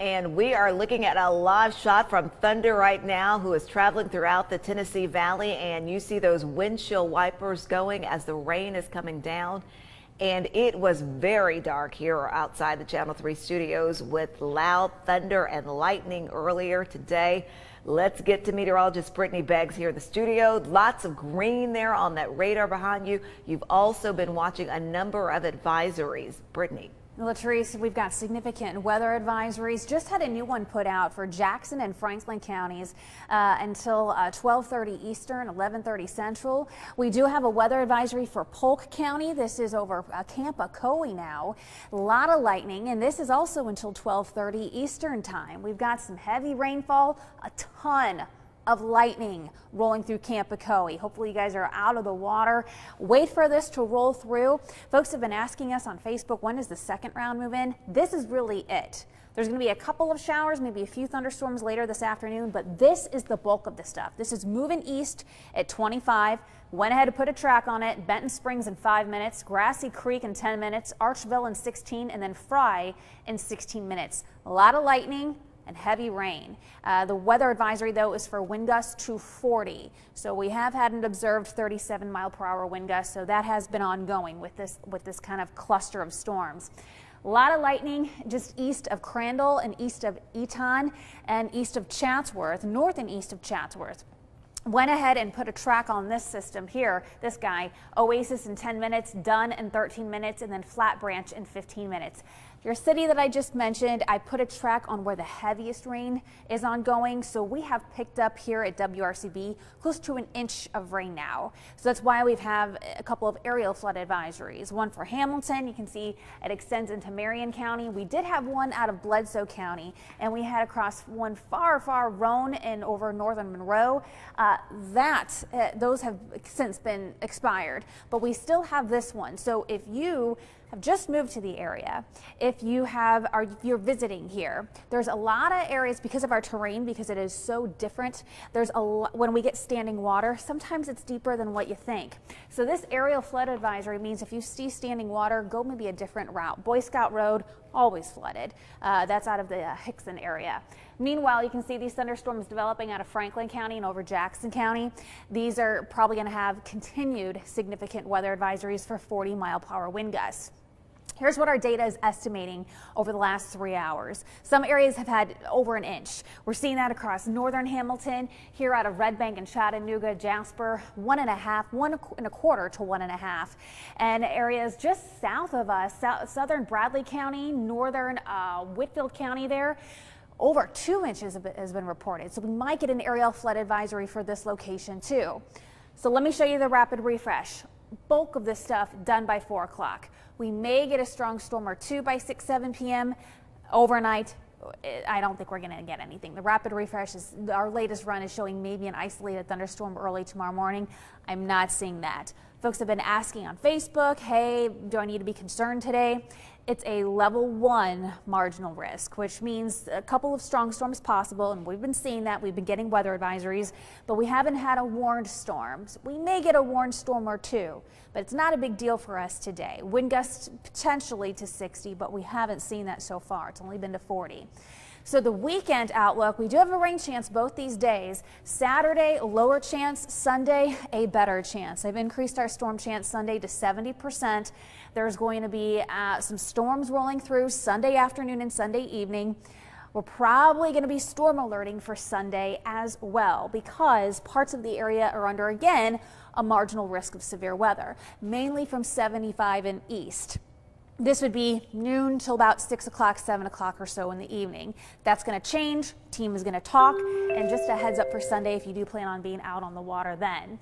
And we are looking at a live shot from Thunder right now, who is traveling throughout the Tennessee Valley. And you see those windshield wipers going as the rain is coming down. And it was very dark here outside the Channel 3 studios with loud thunder and lightning earlier today. Let's get to meteorologist Brittany Beggs here in the studio. Lots of green there on that radar behind you. You've also been watching a number of advisories. Brittany. Latrice, we've got significant weather advisories. Just had a new one put out for Jackson and Franklin counties until 12:30 Eastern, 11:30 Central. We do have a weather advisory for Polk County. This is over Camp Ocoee now. A lot of lightning, and this is also until 12:30 Eastern time. We've got some heavy rainfall, a ton of lightning rolling through Camp Ocoee. Hopefully you guys are out of the water. Wait for this to roll through. Folks have been asking us on Facebook, when does the second round move in? This is really it. There's going to be a couple of showers, maybe a few thunderstorms later this afternoon, but this is the bulk of the stuff. This is moving east at 25. Went ahead to put a track on it. Benton Springs in 5 minutes, Grassy Creek in 10 minutes, Archville in 16, and then Fry in 16 minutes. A lot of lightning and heavy rain. The weather advisory, though, is for wind gusts to 40. So we have had an observed 37-mile-per-hour wind gust, so that has been ongoing with this kind of cluster of storms. A lot of lightning just east of Crandall and east of Eton and east of Chatsworth, north and east of Chatsworth. Went ahead and put a track on this system here, this guy, Oasis in 10 minutes, Dunn in 13 minutes, and then Flat Branch in 15 minutes. Your city that I just mentioned, I put a track on where the heaviest rain is ongoing. So we have picked up here at WRCB close to an inch of rain now. So that's why we have a couple of aerial flood advisories. One for Hamilton, you can see it extends into Marion County. We did have one out of Bledsoe County, and we had across one far Roan and over northern Monroe. Those have since been expired, but we still have this one. So if you have just moved to the area, if you're visiting here, there's a lot of areas because of our terrain, because it is so different. There's a lot, when we get standing water, sometimes it's deeper than what you think. So this aerial flood advisory means if you see standing water, go maybe a different route. Boy Scout Road, always flooded. That's out of the Hickson area. Meanwhile, you can see these thunderstorms developing out of Franklin County and over Jackson County. These are probably going to have continued significant weather advisories for 40-mile-per-hour wind gusts. Here's what our data is estimating over the last 3 hours. Some areas have had over an inch. We're seeing that across northern Hamilton, here out of Red Bank and Chattanooga, Jasper, 1.5, 1.25 to 1.5. And areas just south of us, southern Bradley County, northern Whitfield County there, over 2 inches has been reported. So we might get an aerial flood advisory for this location too. So let me show you the rapid refresh. Bulk of this stuff done by 4 o'clock. We may get a strong storm or two by 6, 7 p.m. overnight. I don't think we're going to get anything. The rapid refresh is our latest run is showing maybe an isolated thunderstorm early tomorrow morning. I'm not seeing that. Folks have been asking on Facebook, hey, do I need to be concerned today? It's a level 1 marginal risk, which means a couple of strong storms possible, and we've been seeing that. We've been getting weather advisories, but we haven't had a warned storm. So we may get a warned storm or two, but it's not a big deal for us today. Wind gusts potentially to 60, but we haven't seen that so far. It's only been to 40. So the weekend outlook, we do have a rain chance both these days. Saturday, lower chance. Sunday, a better chance. I've increased our storm chance Sunday to 70%. There's going to be some storms rolling through Sunday afternoon and Sunday evening. We're probably going to be storm alerting for Sunday as well, because parts of the area are under, again, a marginal risk of severe weather, mainly from 75 and east. This would be noon till about 6 o'clock, 7 o'clock or so in the evening. That's going to change. Team is going to talk. And just a heads up for Sunday if you do plan on being out on the water then.